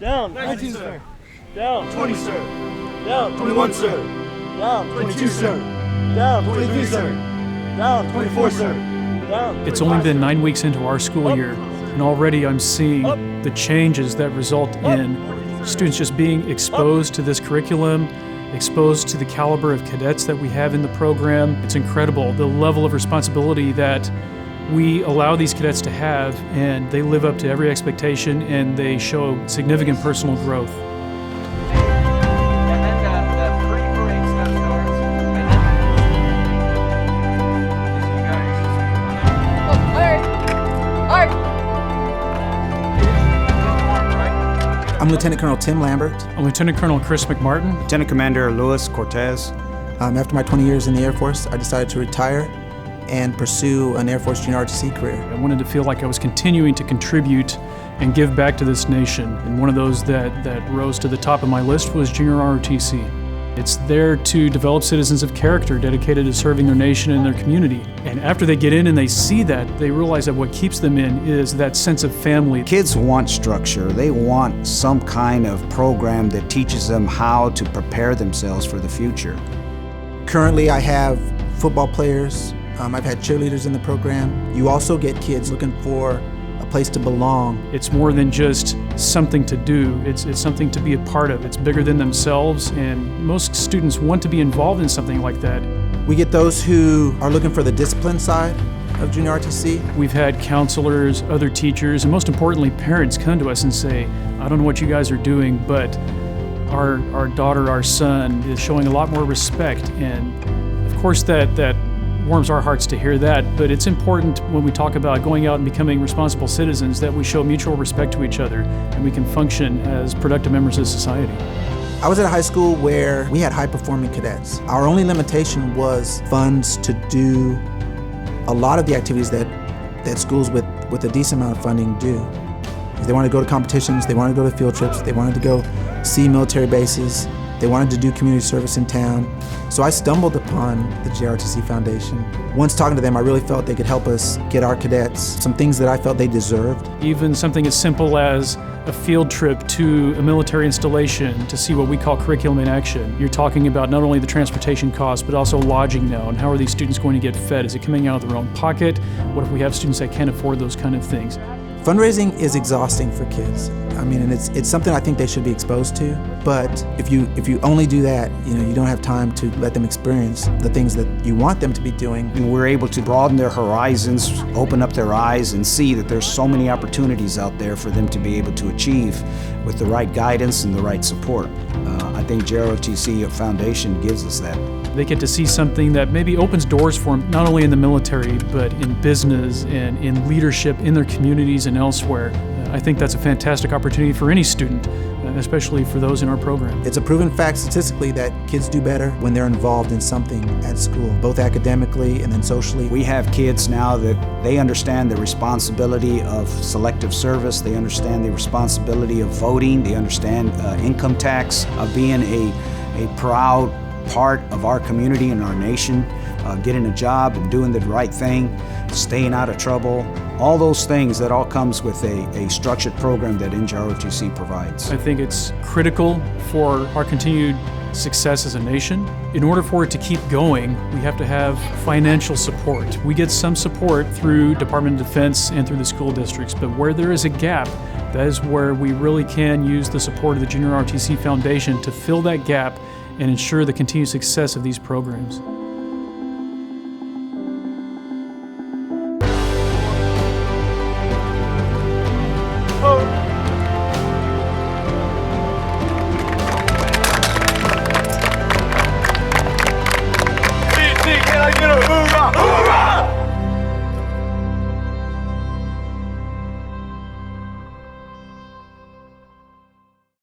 Down. 19, sir. Down. 20, sir. Down. 21, sir. Down. 22, sir. Down. 23, sir. Down. 24, sir. Down. It's only been 9 weeks into our school year, and already I'm seeing the changes that result in students just being exposed to this curriculum, exposed to the caliber of cadets that we have in the program. It's incredible, the level of responsibility that we allow these cadets to have, and they live up to every expectation and they show significant personal growth. And then the pre-parade stuff starts. And then you guys. All right. I'm Lieutenant Colonel Tim Lambert. I'm Lieutenant Colonel Chris McMartin. Lieutenant Commander Luis Cortez. After my 20 years in the Air Force, I decided to retire and pursue an Air Force JROTC career. I wanted to feel like I was continuing to contribute and give back to this nation. And one of those that rose to the top of my list was JROTC. It's there to develop citizens of character dedicated to serving their nation and their community. And after they get in and they see that, they realize that what keeps them in is that sense of family. Kids want structure. They want some kind of program that teaches them how to prepare themselves for the future. Currently, I have football players. I've had cheerleaders in the program. You also get kids looking for a place to belong. It's more than just something to do. It's something to be a part of. It's bigger than themselves, and most students want to be involved in something like that. We get those who are looking for the discipline side of junior RTC. We've had counselors, other teachers, and most importantly, parents come to us and say, I don't know what you guys are doing, but our daughter, our son is showing a lot more respect. And of course that warms our hearts to hear that, but it's important when we talk about going out and becoming responsible citizens that we show mutual respect to each other and we can function as productive members of society. I was at a high school where we had high-performing cadets. Our only limitation was funds to do a lot of the activities that schools with a decent amount of funding do. They wanted to go to competitions, they wanted to go to field trips, they wanted to go see military bases, they wanted to do community service in town. So I stumbled upon the JROTC Foundation. Once talking to them, I really felt they could help us get our cadets some things that I felt they deserved. Even something as simple as a field trip to a military installation to see what we call curriculum in action. You're talking about not only the transportation costs, but also lodging now, and how are these students going to get fed? Is it coming out of their own pocket? What if we have students that can't afford those kind of things? Fundraising is exhausting for kids. I mean, and it's something I think they should be exposed to. But if you only do that, you don't have time to let them experience the things that you want them to be doing. And we're able to broaden their horizons, open up their eyes, and see that there's so many opportunities out there for them to be able to achieve with the right guidance and the right support. I think JROTC Foundation gives us that. They get to see something that maybe opens doors for them, not only in the military, but in business and in leadership in their communities and elsewhere. I think that's a fantastic opportunity for any student, especially for those in our program. It's a proven fact statistically that kids do better when they're involved in something at school, both academically and then socially. We have kids now that they understand the responsibility of selective service, they understand the responsibility of voting, they understand income tax, of being a proud part of our community and our nation, getting a job and doing the right thing, staying out of trouble, all those things that all comes with a structured program that JROTC provides. I think it's critical for our continued success as a nation. In order for it to keep going, we have to have financial support. We get some support through Department of Defense and through the school districts, but where there is a gap, that is where we really can use the support of the Junior ROTC Foundation to fill that gap and ensure the continued success of these programs. Can I get a hoorah?